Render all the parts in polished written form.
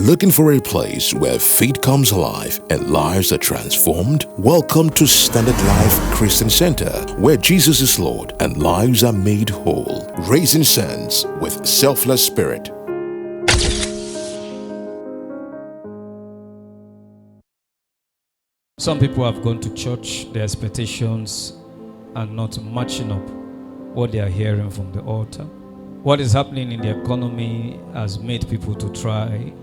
Looking for a place where faith comes alive and lives are transformed? Welcome to Standard Life Christian Center, where Jesus is Lord and lives are made whole. Raising sons with selfless spirit. Some people have gone to church, their expectations are not matching up what they are hearing from the altar. What is happening in the economy has made people to try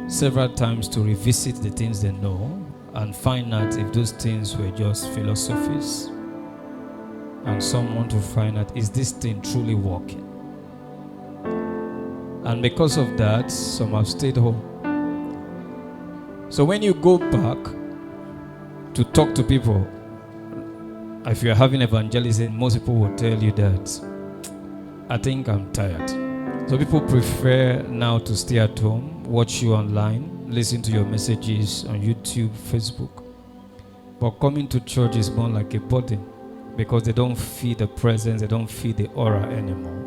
several times to revisit the things they know and find out if those things were just philosophies. And some want to find out, is this thing truly working? And because of that, some have stayed home. So when you go back to talk to people, if you're having evangelism, most people will tell you that, I think I'm tired. So people prefer now to stay at home, watch you online, listen to your messages on YouTube, Facebook. But coming to church is more like a burden because they don't feel the presence, they don't feel the aura anymore.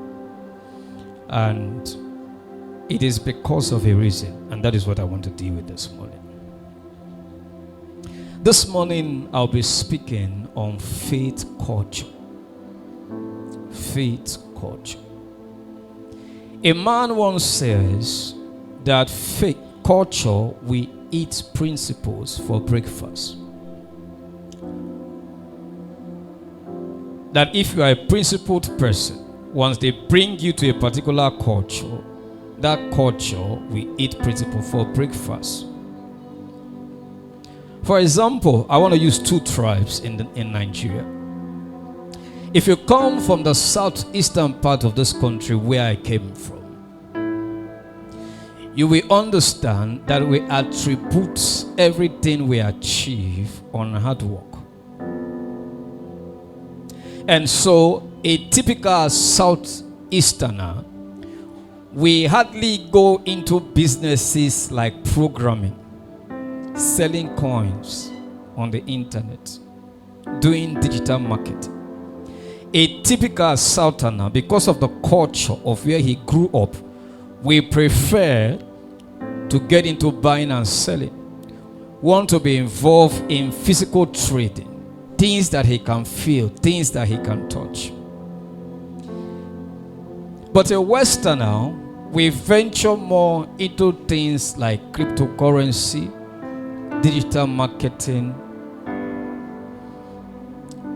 And it is because of a reason, and that is what I want to deal with this morning. This morning, I'll be speaking on faith culture. Faith culture. A man once says that faith culture will eat principles for breakfast. That if you are a principled person, once they bring you to a particular culture, that culture will eat principle for breakfast. For example, I want to use two tribes in Nigeria. If you come from the southeastern part of this country where I came from, you will understand that we attribute everything we achieve on hard work. And so, a typical southeasterner, we hardly go into businesses like programming, selling coins on the internet, doing digital marketing. A typical Southerner, because of the culture of where he grew up, we prefer to get into buying and selling, want to be involved in physical trading, things that he can feel, things that he can touch. But a Westerner, we venture more into things like cryptocurrency, digital marketing,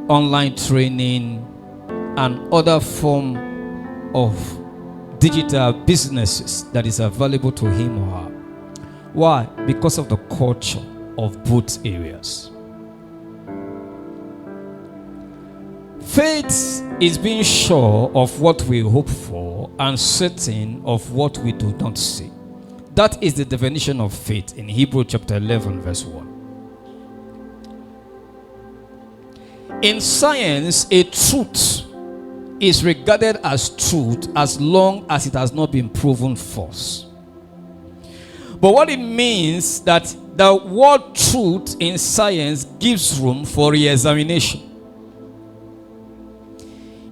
online training, and other form of digital businesses that is available to him or her. Why? Because of the culture of both areas. Faith is being sure of what we hope for and certain of what we do not see. That is the definition of faith in Hebrews chapter 11 verse 1. In science, a truth is regarded as truth as long as it has not been proven false. But what it means that the word truth in science gives room for re-examination.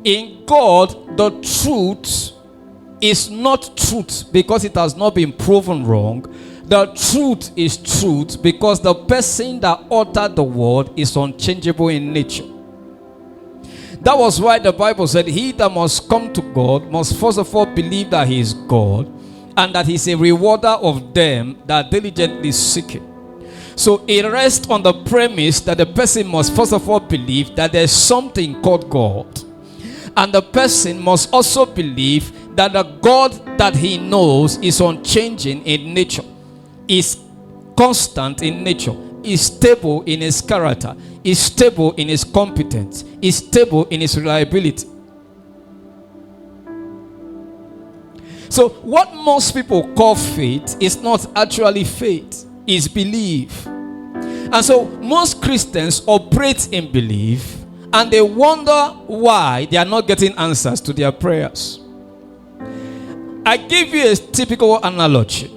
In God, the truth is not truth because it has not been proven wrong. The truth is truth because the person that uttered the word is unchangeable in nature. That was why the Bible said, he that must come to God must first of all believe that he is God and that he is a rewarder of them that diligently seek him. So it rests on the premise that the person must first of all believe that there is something called God. And the person must also believe that the God that he knows is unchanging in nature, is constant in nature, is stable in his character, is stable in his competence, is stable in his reliability. So what most people call faith is not actually faith, it's belief. And so most Christians operate in belief and they wonder why they are not getting answers to their prayers. I give you a typical analogy.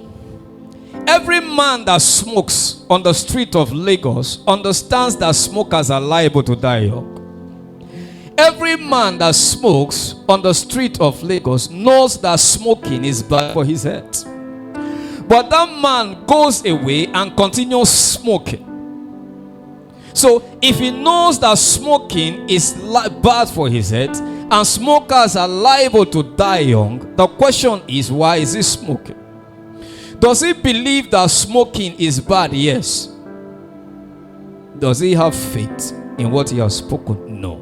Every man that smokes on the street of Lagos understands that smokers are liable to die young. Every man that smokes on the street of Lagos knows that smoking is bad for his health. But that man goes away and continues smoking. So if he knows that smoking is bad for his health and smokers are liable to die young, the question is, why is he smoking? Does he believe that smoking is bad? Yes. Does he have faith in what he has spoken? No.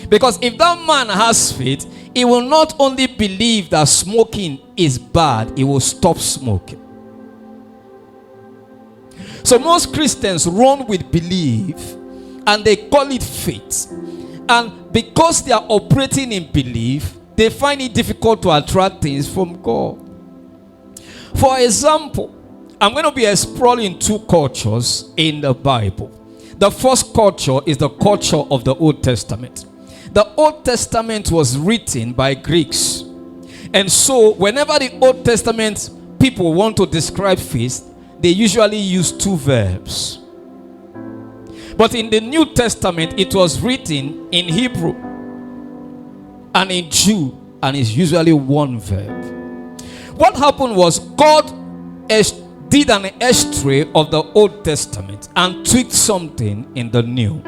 Because if that man has faith, he will not only believe that smoking is bad, he will stop smoking. So most Christians run with belief and they call it faith. And because they are operating in belief, they find it difficult to attract things from God. For example, I'm going to be exploring two cultures in the Bible. The first culture is the culture of the Old Testament. The Old Testament was written by Greeks. And so whenever the Old Testament people want to describe faith, they usually use two verbs. But in the New Testament, it was written in Hebrew and in Jew, and it's usually one verb. What happened was God did an extra of the Old Testament and tweaked something in the New,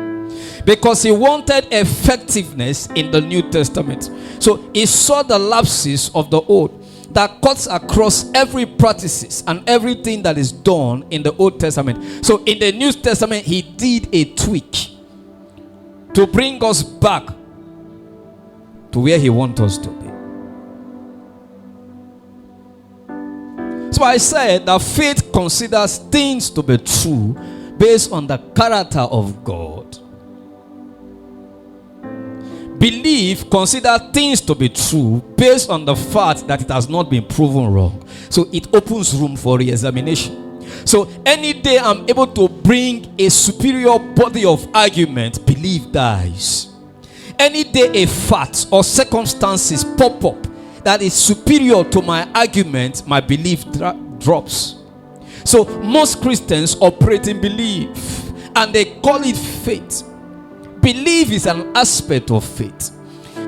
because he wanted effectiveness in the New Testament. So he saw the lapses of the Old that cuts across every practices and everything that is done in the Old Testament. So in the New Testament, he did a tweak to bring us back to where he wants us to be. So I said that faith considers things to be true based on the character of God. Belief considers things to be true based on the fact that it has not been proven wrong. So it opens room for re-examination. So any day I'm able to bring a superior body of argument, belief dies. Any day a fact or circumstances pop up that is superior to my argument, my belief drops. So most Christians operate in belief and they call it faith. Belief is an aspect of faith.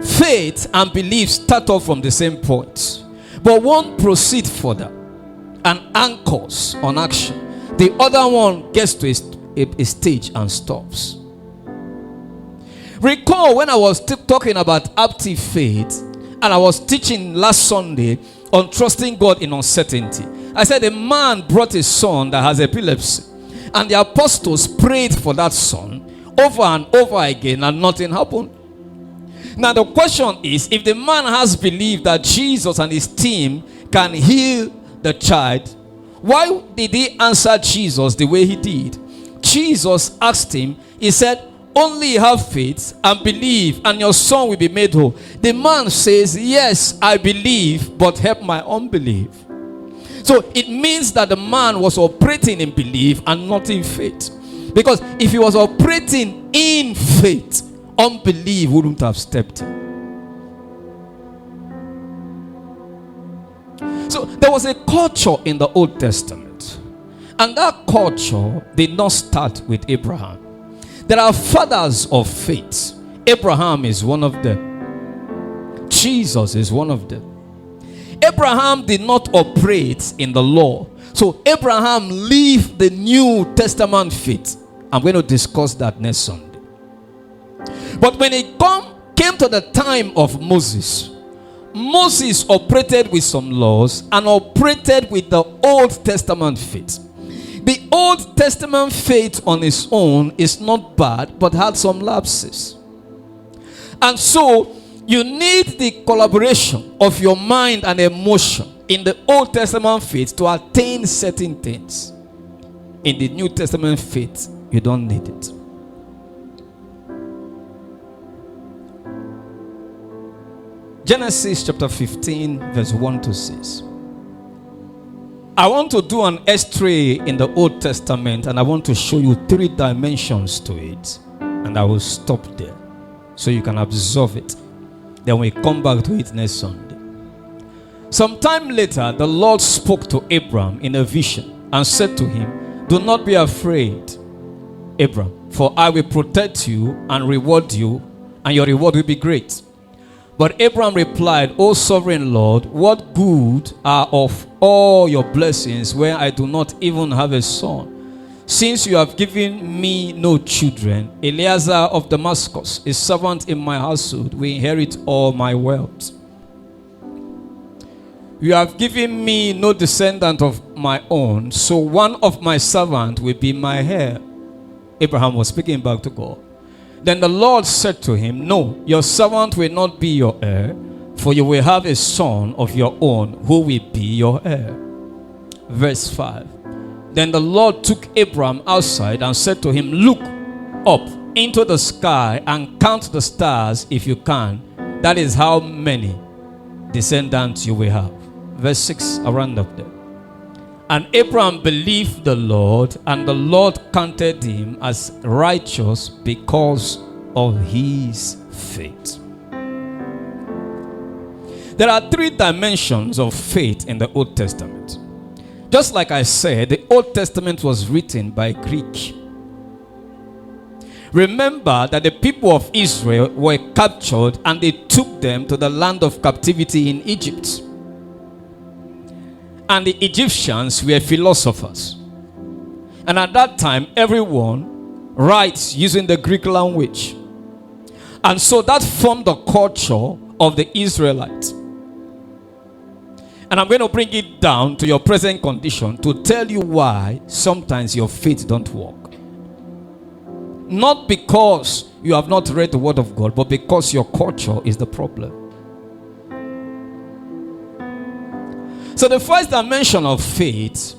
Faith and belief start off from the same point, but one proceeds further and anchors on action. The other one gets to a stage and stops. Recall when I was talking about active faith, and I was teaching last Sunday on trusting God in uncertainty. I said a man brought a son that has epilepsy, and the apostles prayed for that son over and over again, and nothing happened. Now the question is, if the man has believed that Jesus and his team can heal the child, why did he answer Jesus the way he did? Jesus asked him, he said, only have faith and believe and your son will be made whole. The man says, yes, I believe, but help my unbelief. So it means that the man was operating in belief and not in faith. Because if he was operating in faith, unbelief wouldn't have stepped in. So there was a culture in the Old Testament, and that culture did not start with Abraham. There are fathers of faith. Abraham is one of them. Jesus is one of them. Abraham did not operate in the law. So Abraham lived the New Testament faith. I'm going to discuss that next Sunday. But when it came to the time of Moses, Moses operated with some laws and operated with the Old Testament faith. The Old Testament faith on its own is not bad, but had some lapses. And so you need the collaboration of your mind and emotion in the Old Testament faith to attain certain things. In the New Testament faith, you don't need it. Genesis chapter 15 verse 1 to 6. I want to do an x-ray in the Old Testament, and I want to show you 3 dimensions to it, and I will stop there so you can absorb it. Then we come back to it next Sunday. Sometime later, the Lord spoke to Abram in a vision and said to him, do not be afraid, Abram, for I will protect you and reward you, and your reward will be great. But Abraham replied, O sovereign Lord, what good are of all your blessings when I do not even have a son? Since you have given me no children, Eliezer of Damascus, a servant in my household, will inherit all my wealth. You have given me no descendant of my own, so one of my servants will be my heir. Abraham was speaking back to God. Then the Lord said to him, no, your servant will not be your heir, for you will have a son of your own who will be your heir. Verse 5. Then the Lord took Abraham outside and said to him, look up into the sky and count the stars if you can. That is how many descendants you will have. Verse 6, around up there. And Abraham believed the Lord, and the Lord counted him as righteous because of his faith. There are 3 dimensions of faith in the Old Testament. Just like I said, the Old Testament was written by Greek. Remember that the people of Israel were captured and they took them to the land of captivity in Egypt. And the Egyptians were philosophers. And at that time, everyone writes using the Greek language. And so that formed the culture of the Israelites. And I'm going to bring it down to your present condition to tell you why sometimes your faith don't work. Not because you have not read the word of God, but because your culture is the problem. So the first dimension of faith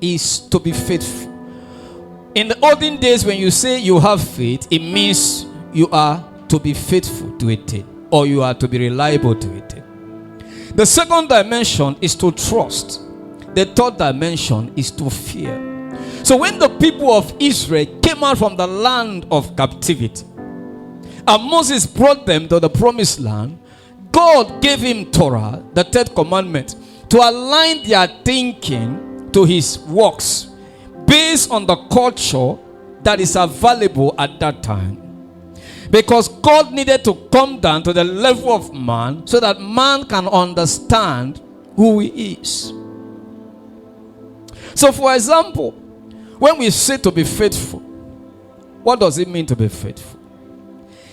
is to be faithful. In the olden days, when you say you have faith, it means you are to be faithful to a thing, or you are to be reliable to a thing. The second dimension is to trust. The third dimension is to fear. So when the people of Israel came out from the land of captivity, and Moses brought them to the promised land, God gave him Torah, the 3rd commandment, to align their thinking to his works based on the culture that is available at that time. Because God needed to come down to the level of man so that man can understand who he is. So for example, when we say to be faithful, what does it mean to be faithful?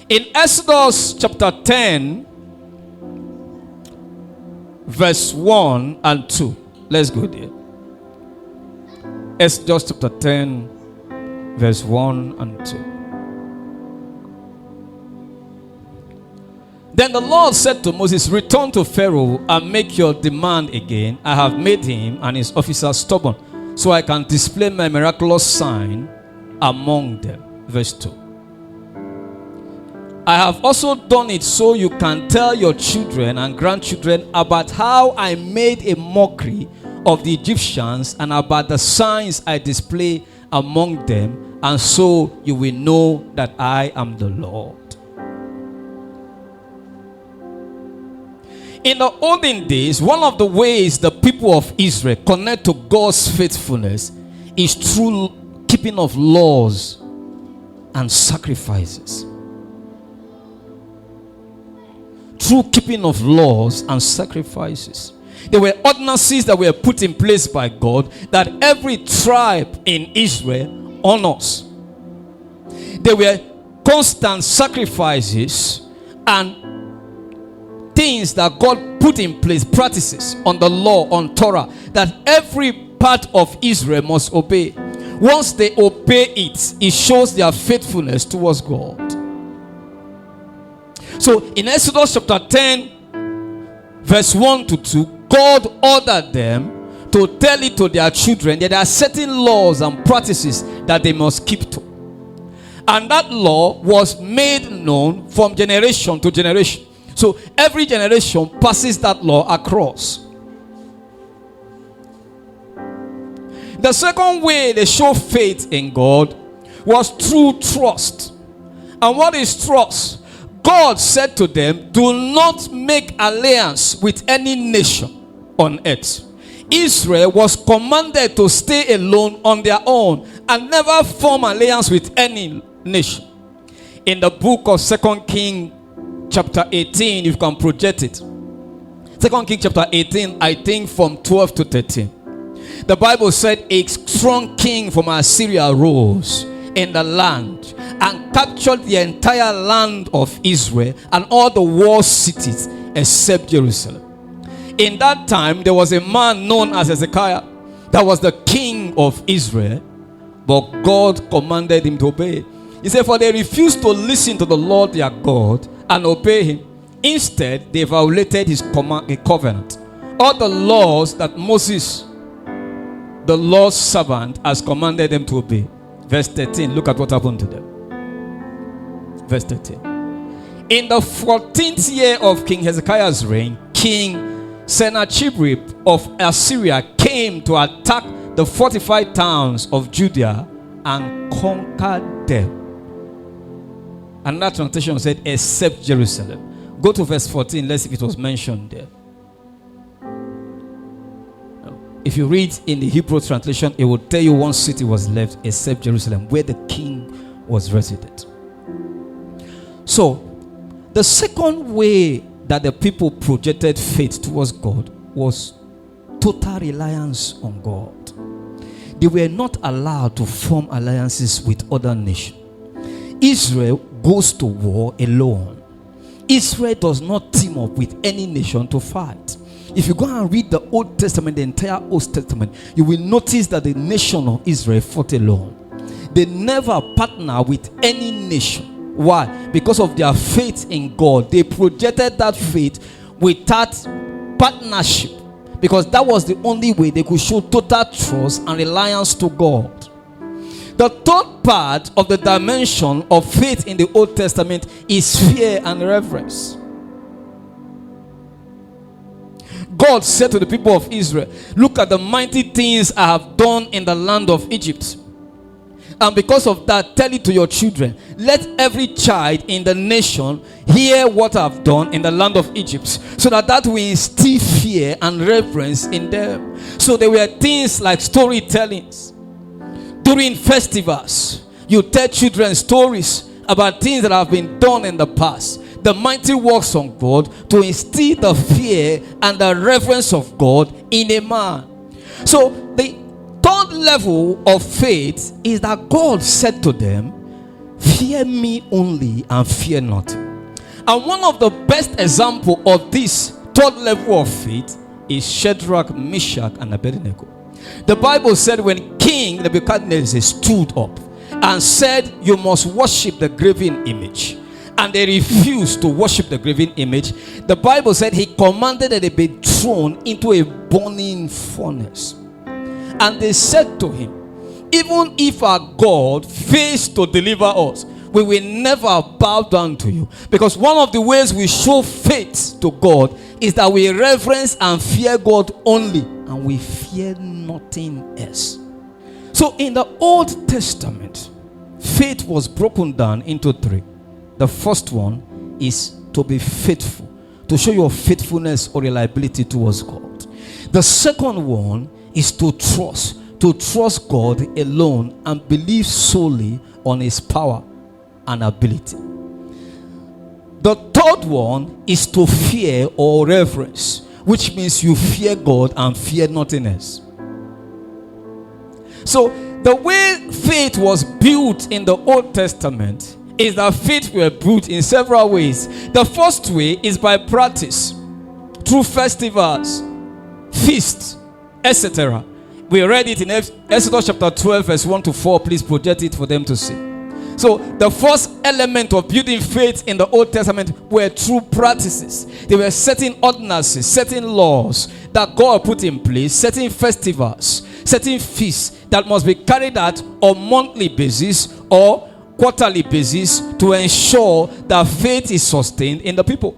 In Exodus chapter 10, verse 1 and 2. Let's go there. Exodus chapter 10, verse 1 and 2. Then the Lord said to Moses, return to Pharaoh and make your demand again. I have made him and his officers stubborn, so I can display my miraculous sign among them. Verse 2. I have also done it so you can tell your children and grandchildren about how I made a mockery of the Egyptians and about the signs I display among them, and so you will know that I am the Lord. In the olden days, one of the ways the people of Israel connect to God's faithfulness is through keeping of laws and sacrifices. Through keeping of laws and sacrifices. There were ordinances that were put in place by God that every tribe in Israel honors. There were constant sacrifices and things that God put in place, practices on the law, on Torah, that every part of Israel must obey. Once they obey it, it shows their faithfulness towards God. So in Exodus chapter 10, verse 1 to 2, God ordered them to tell it to their children that there are certain laws and practices that they must keep to. And that law was made known from generation to generation. So every generation passes that law across. The second way they show faith in God was through trust. And what is trust? God said to them, do not make alliance with any nation on earth. Israel was commanded to stay alone on their own and never form alliance with any nation. In the book of 2 Kings chapter 18, you can project it. 2 Kings chapter 18, I think from 12 to 13. The Bible said a strong king from Assyria rose in the land and captured the entire land of Israel and all the walled cities except Jerusalem. In that time, there was a man known as Hezekiah that was the king of Israel, but God commanded him to obey. He said, for they refused to listen to the Lord their God and obey him. Instead, they violated his covenant. All the laws that Moses, the Lord's servant, has commanded them to obey. Verse 13, look at what happened to them. Verse 13. In the 14th year of King Hezekiah's reign, King Sennacherib of Assyria came to attack the fortified towns of Judah and conquered them. Another translation said, except Jerusalem. Go to verse 14, let's see if it was mentioned there. If you read in the Hebrew translation, it will tell you one city was left except Jerusalem, where the king was resident. So, the second way that the people projected faith towards God was total reliance on God. They were not allowed to form alliances with other nations. Israel goes to war alone. Israel does not team up with any nation to fight. If you go and read the Old Testament, the entire Old Testament, you will notice that the nation of Israel fought alone. They never partner with any nation. Why? Because of their faith in God. They projected that faith without partnership, because that was the only way they could show total trust and reliance to God. The third part of the dimension of faith in the Old Testament is fear and reverence. God said to the people of Israel, look at the mighty things I have done in the land of Egypt. And because of that, tell it to your children. Let every child in the nation hear what I have done in the land of Egypt, so that will instill fear and reverence in them. So there were things like storytellings. During festivals, you tell children stories about things that have been done in the past, the mighty works of God, to instill the fear and the reverence of God in a man. So the third level of faith is that God said to them, fear me only and fear not. And one of the best examples of this third level of faith is Shadrach, Meshach, and Abednego. The Bible said when King Nebuchadnezzar stood up and said, you must worship the graven image, and they refused to worship the graven image, the Bible said he commanded that they be thrown into a burning furnace. And they said to him, even if our God fails to deliver us, we will never bow down to you. Because one of the ways we show faith to God is that we reverence and fear God only, and we fear nothing else. So in the Old Testament, faith was broken down into three. The first one is to be faithful, to show your faithfulness or reliability towards God. The second one is to trust God alone and believe solely on his power and ability. The third one is to fear or reverence, which means you fear God and fear nothing else. So the way faith was built in the Old Testament is that faith were built in several ways. The first way is by practice, through festivals, feasts, etc. We read it in Exodus chapter 12 verse 1 to 4. Please project it for them to see. So the first element of building faith in the Old Testament were through practices. There were certain ordinances, certain laws that God put in place, certain festivals, certain feasts that must be carried out on monthly basis or quarterly basis to ensure that faith is sustained in the people.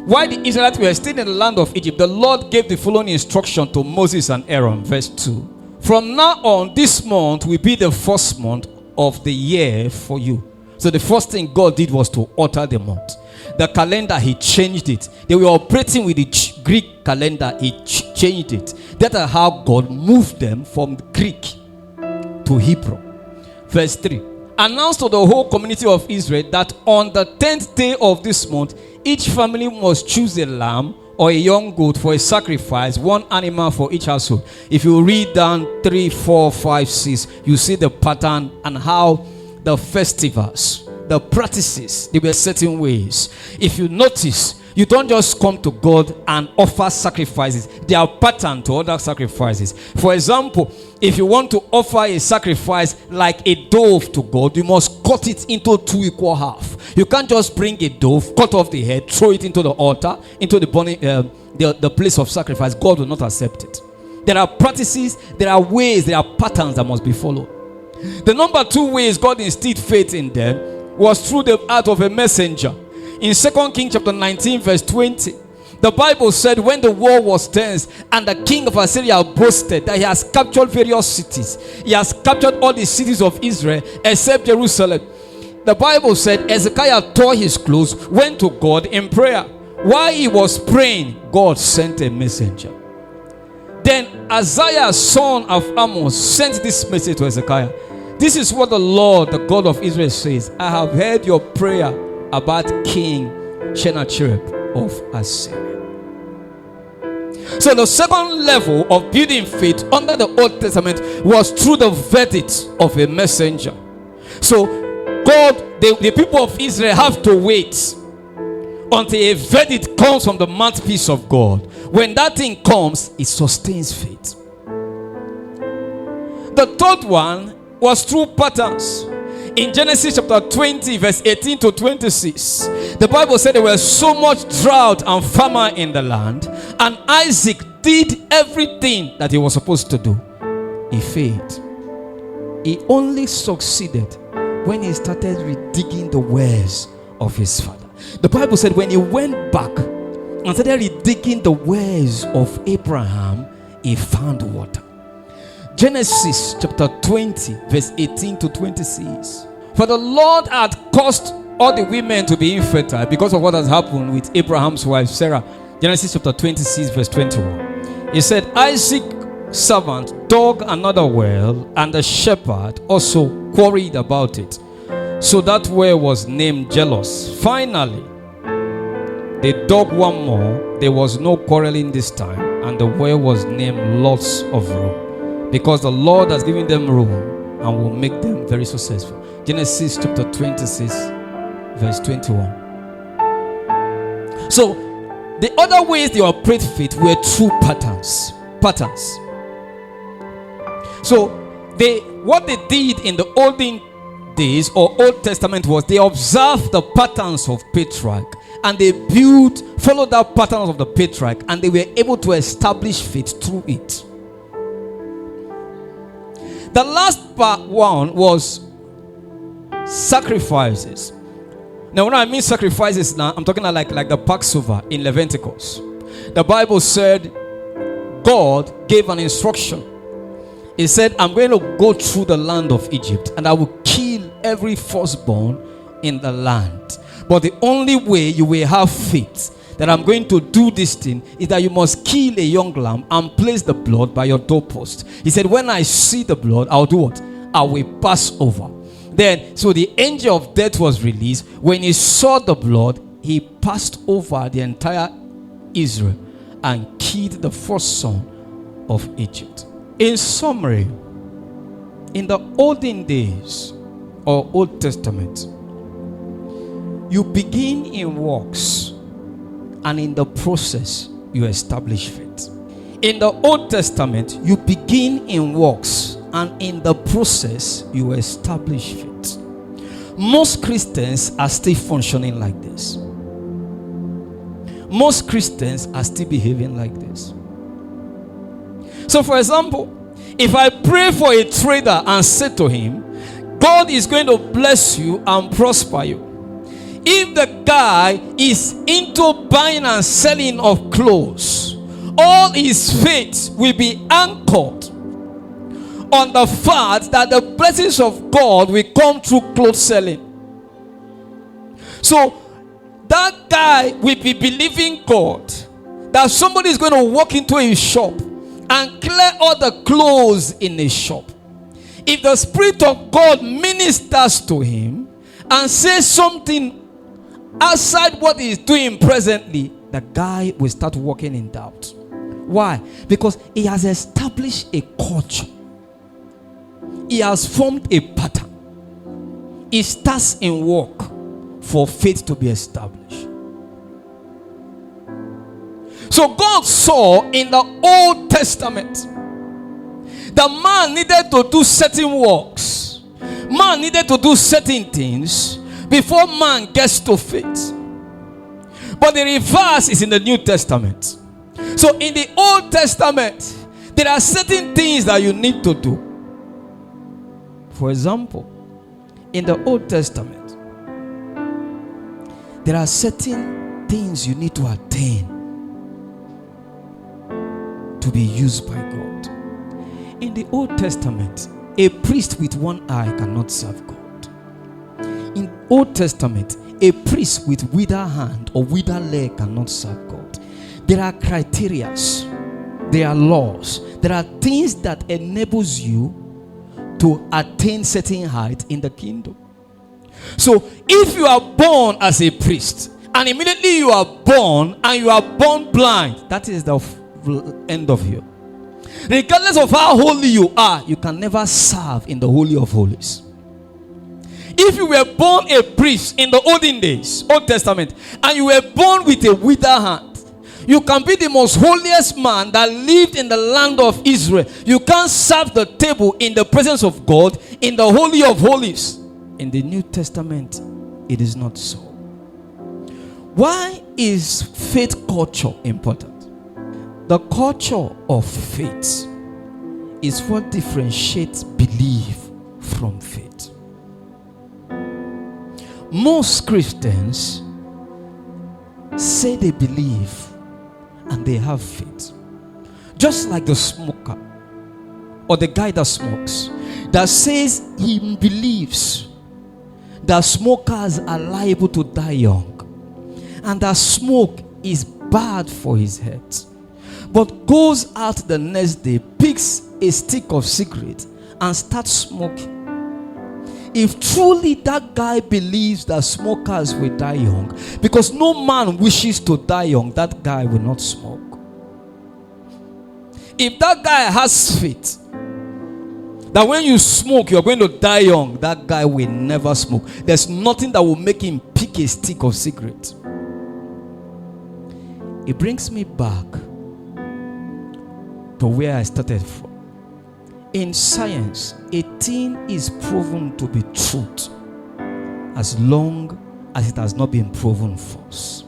While the Israelites were still in the land of Egypt, the Lord gave the following instruction to Moses and Aaron, verse 2. From now on, this month will be the first month of the year for you. So the first thing God did was to alter the month. The calendar, he changed it. They were operating with the Greek calendar, he changed it. That's how God moved them from Greek to Hebrew. Verse 3. announced to the whole community of Israel that on the 10th day of this month, each family must choose a lamb or a young goat for a sacrifice, one animal for each household. If you read down 3, 4, 5, 6, you see the pattern and how the festivals, the practices, they were certain ways. If you notice, you don't just come to God and offer sacrifices. There are patterns to other sacrifices. For example, if you want to offer a sacrifice like a dove to God, you must cut it into 2 equal halves. You can't just bring a dove, cut off the head, throw it into the altar, into the burning, the place of sacrifice. God will not accept it. There are practices, there are ways, there are patterns that must be followed. The number 2 ways God instilled faith in them was through the act of a messenger. In 2 Kings chapter 19 verse 20, the Bible said when the war was tense and the king of Assyria boasted that he has captured various cities, he has captured all the cities of Israel except Jerusalem. The Bible said Hezekiah tore his clothes, went to God in prayer. While he was praying, God sent a messenger. Then Isaiah, son of Amos, sent this message to Hezekiah. This is what the Lord, the God of Israel, says. I have heard your prayer about King Sennacherib of Assyria. So the second level of building faith under the Old Testament was through the verdict of a messenger. So God, the people of Israel have to wait until a verdict comes from the mouthpiece of God. When that thing comes, it sustains faith. The third one was through patterns. In Genesis chapter 20 verse 18 to 26, the Bible said there was so much drought and famine in the land, and Isaac did everything that he was supposed to do. He failed. He only succeeded when he started redigging the wells of his father. The Bible said when he went back and started redigging the wells of Abraham, he found water. Genesis chapter 20 verse 18 to 26. For the Lord had caused all the women to be infertile because of what has happened with Abraham's wife Sarah. Genesis chapter 26 verse 21. He said, Isaac's servant dug another well, and the shepherd also quarreled about it. So that well was named Jealous. Finally, they dug one more. There was no quarreling this time, and the well was named Lots of Room, because the Lord has given them room and will make them very successful. Genesis chapter 26 verse 21. So the other ways they operate faith were through patterns. So what they did in the olden days or Old Testament was they observed the patterns of patriarch, and they followed that patterns of the patriarch, and they were able to establish faith through it. The last one was sacrifices. Now when I mean sacrifices now, I'm talking like the Passover in Leviticus. The Bible said God gave an instruction. He said, I'm going to go through the land of Egypt and I will kill every firstborn in the land. But the only way you will have faith that I'm going to do this thing is that you must kill a young lamb and place the blood by your doorpost. He said, when I see the blood, I'll do what? I will pass over. Then, so the angel of death was released. When he saw the blood, he passed over the entire Israel and killed the first son of Egypt. In summary, in the olden days or Old Testament, you begin in works, and in the process, you establish faith. In the Old Testament, you begin in works, and in the process, you establish faith. Most Christians are still functioning like this. Most Christians are still behaving like this. So, for example, if I pray for a trader and say to him, God is going to bless you and prosper you. If the guy is into buying and selling of clothes, all his faith will be anchored on the fact that the blessings of God will come through clothes selling. So that guy will be believing God that somebody is going to walk into his shop and clear all the clothes in his shop. If the Spirit of God ministers to him and says something outside what he is doing presently, the guy will start walking in doubt. Why? Because he has established a culture. He has formed a pattern. He starts in work for faith to be established. So God saw in the Old Testament that man needed to do certain works. Man needed to do certain things before man gets to faith. But the reverse is in the New Testament. So in the Old Testament, there are certain things that you need to do. For example, in the Old Testament, there are certain things you need to attain to be used by God. In the Old Testament, a priest with one eye cannot serve God. In Old Testament, a priest with withered hand or withered leg cannot serve God. There are criteria, there are laws, there are things that enables you to attain certain height in the kingdom. So if you are born as a priest and immediately you are born and you are born blind, that is the end of you. Regardless of how holy you are, you can never serve in the Holy of Holies. If you were born a priest in the olden days, Old Testament, and you were born with a withered hand, you can be the most holiest man that lived in the land of Israel. You can't serve the table in the presence of God in the Holy of Holies. In the New Testament, it is not so. Why is faith culture important? The culture of faith is what differentiates belief from faith. Most Christians say they believe and they have faith. Just like the smoker or the guy that smokes, that says he believes that smokers are liable to die young and that smoke is bad for his health, but goes out the next day, picks a stick of cigarette and starts smoking. If truly that guy believes that smokers will die young, because no man wishes to die young, that guy will not smoke. If that guy has faith that when you smoke you're going to die young, that guy will never smoke. There's nothing that will make him pick a stick of cigarette. It brings me back to where I started from. In science, a thing is proven to be truth as long as it has not been proven false.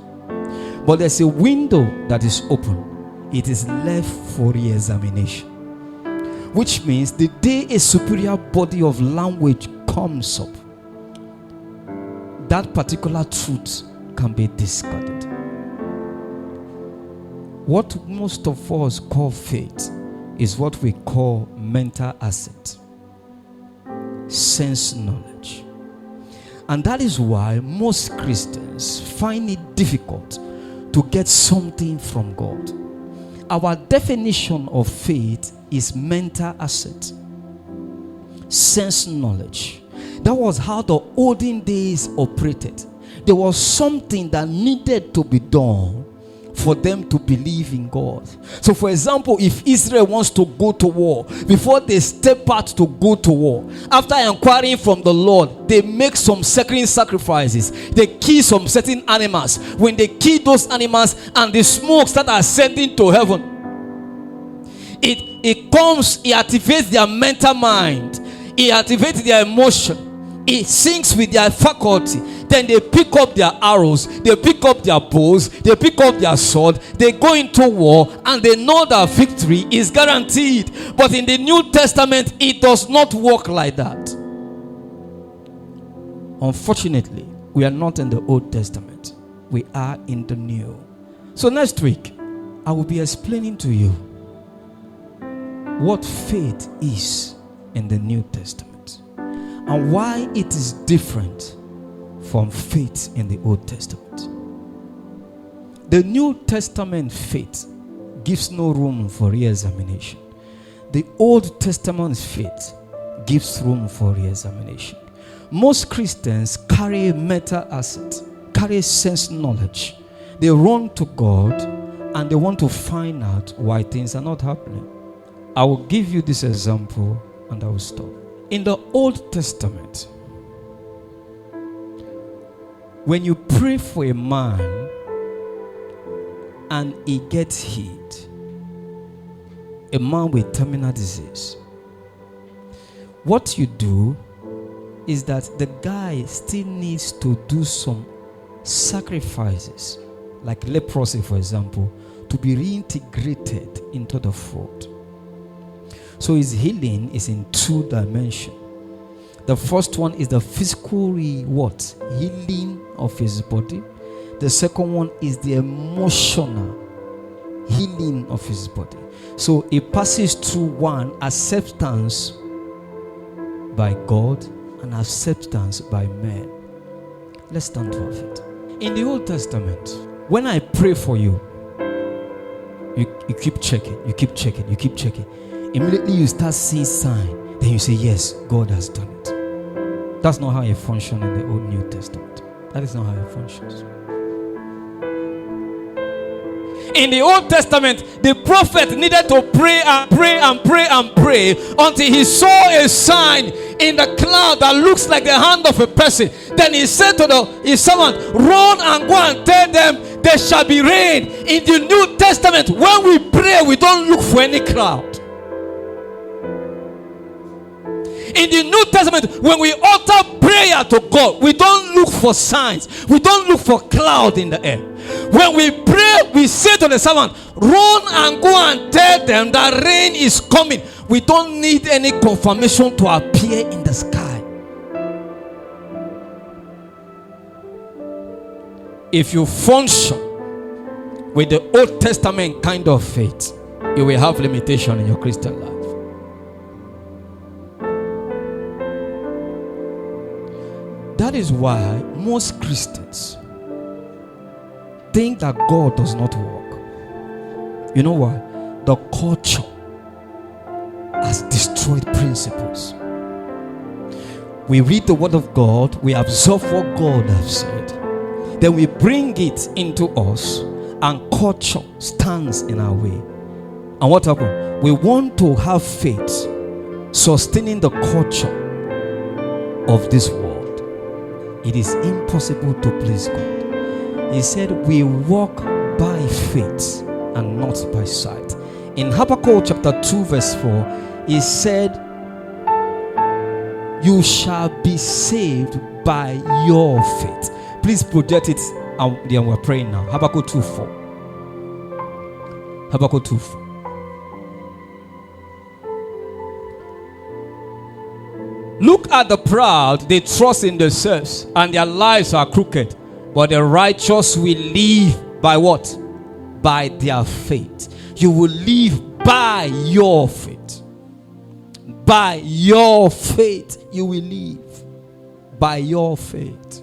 But there's a window that is open. It is left for re-examination. Which means the day a superior body of language comes up, that particular truth can be discarded. What most of us call faith is what we call mental asset, sense knowledge. And that is why most Christians find it difficult to get something from God. Our definition of faith is mental asset, sense knowledge. That was how the olden days operated. There was something that needed to be done for them to believe in God. So for example, if Israel wants to go to war, before they step out to go to war, after inquiring from the Lord, they make some sacred sacrifices. They kill some certain animals. When they kill those animals and the smoke starts ascending to heaven, it comes, it activates their mental mind, it activates their emotion, it syncs with their faculty. Then they pick up their arrows, they pick up their bows, they pick up their sword, they go into war, and they know that victory is guaranteed. But in the New Testament, it does not work like that. Unfortunately, we are not in the Old Testament. We are in the New. So next week, I will be explaining to you what faith is in the New Testament and why it is different from faith in the Old Testament. The New Testament faith gives no room for re-examination. The Old Testament faith gives room for re-examination. Most Christians carry mental asset, carry sense knowledge. They run to God and they want to find out why things are not happening. I will give you this example and I will stop. In the Old Testament, when you pray for a man and he gets hit, a man with terminal disease, what you do is that the guy still needs to do some sacrifices, like leprosy, for example, to be reintegrated into the fold. So his healing is in two dimensions. The first one is the physical healing of his body. The second one is the emotional healing of his body. So it passes through one, acceptance by God and acceptance by men. Let's stand to our feet. In the Old Testament, when I pray for you, you keep checking, you keep checking, you keep checking. Immediately you start seeing sign, then you say, yes, God has done it. That's not how it functions in the Old New Testament. That is not how it functions. In the Old Testament, the prophet needed to pray and pray and pray and pray until he saw a sign in the cloud that looks like the hand of a person. Then he said to his servant, run and go and tell them there shall be rain. In the New Testament, when we pray, we don't look for any cloud. In the New Testament, when we utter prayer to God, we don't look for signs. We don't look for cloud in the air. When we pray, we say to the servant, run and go and tell them that rain is coming. We don't need any confirmation to appear in the sky. If you function with the Old Testament kind of faith, you will have limitation in your Christian life. That is why most Christians think that God does not work. You know why? The culture has destroyed principles. We read the word of God, we absorb what God has said, then we bring it into us, and culture stands in our way. And what happened? We want to have faith sustaining the culture of this world. It is impossible to please God. He said we walk by faith and not by sight. In Habakkuk chapter 2 verse 4, he said, you shall be saved by your faith. Please project it, and then we're praying now. Habakkuk 2:4. Habakkuk 2:4. Look at the proud, they trust in themselves, and their lives are crooked. But the righteous will live by what? By their faith. You will live by your faith. By your faith, you will live. By your faith.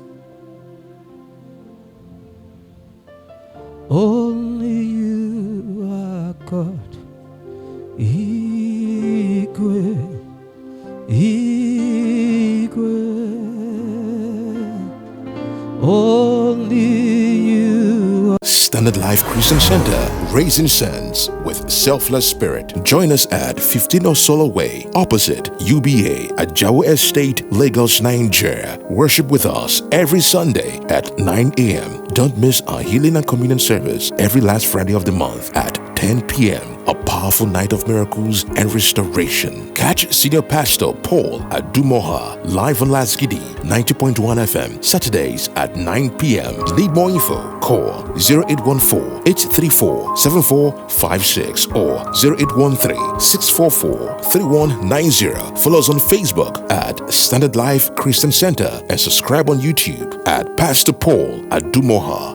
Only you are God. Equal. Only you. Standard Life Christian Center, raising sons with selfless spirit. Join us at 15 Osolo Way, opposite UBA at Jawo Estate, Lagos, Nigeria. Worship with us every Sunday at 9 a.m. Don't miss our healing and communion service every last Friday of the month at 10 p.m. A powerful night of miracles and restoration. Catch Senior Pastor Paul Adumoha live on Lasgidi 90.1 FM Saturdays at 9 p.m. Need more info? Call 0814-834-7456 or 0813-644-3190. Follow us on Facebook at Standard Life Christian Center and subscribe on YouTube at Pastor Paul Adumoha.